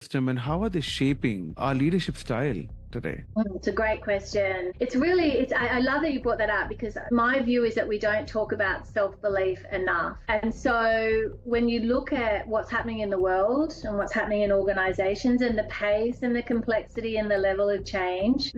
system, and how are they shaping our leadership style today? It's a great question. I love that you brought that up because my view is that we don't talk about self-belief enough. And so when you look at what's happening in the world and what's happening in organizations and the pace and the complexity and the level of change,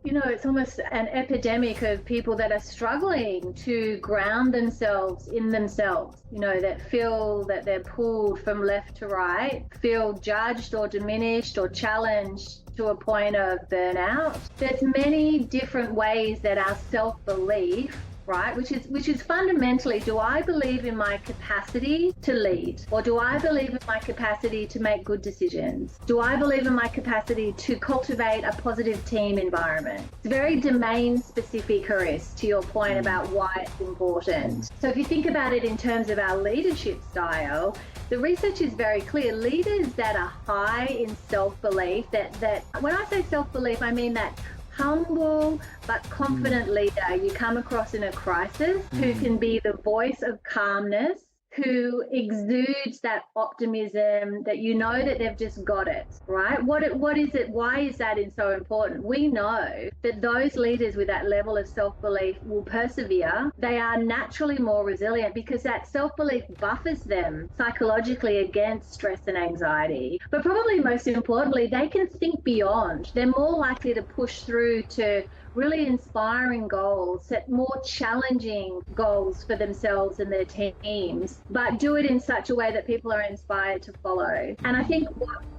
it's almost an epidemic of people that are struggling to ground themselves in themselves, that feel that they're pulled from left to right, feel judged or diminished or challenged to a point of burnout. There's many different ways that our self-belief, right, which is fundamentally, do I believe in my capacity to lead, or do I believe in my capacity to make good decisions? Do I believe in my capacity to cultivate a positive team environment? It's very domain specific, Haris, to your point about why it's important. So if you think about it in terms of our leadership style, the research is very clear. Leaders that are high in self-belief, that when I say self-belief, I mean that humble but confident leader you come across in a crisis, who can be the voice of calmness, who exudes that optimism, that that they've just got it, right? What is it? Why is that so important? We know that those leaders with that level of self-belief will persevere. They are naturally more resilient because that self-belief buffers them psychologically against stress and anxiety. But probably most importantly, they can think beyond. They're more likely to push through to really inspiring goals, set more challenging goals for themselves and their teams, but do it in such a way that people are inspired to follow. And I think,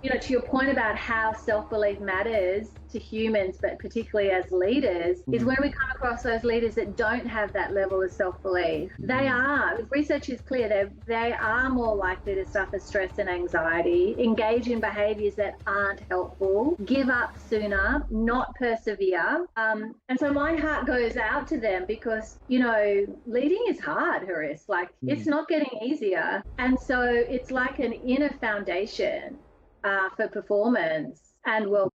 to your point about how self-belief matters to humans, but particularly as leaders, is when we come across those leaders that don't have that level of self-belief. Research is clear, they are more likely to suffer stress and anxiety, engage in behaviours that aren't helpful, give up sooner, not persevere. And so my heart goes out to them because, leading is hard, Haris. It's not getting easier. And so it's like an inner foundation for performance and well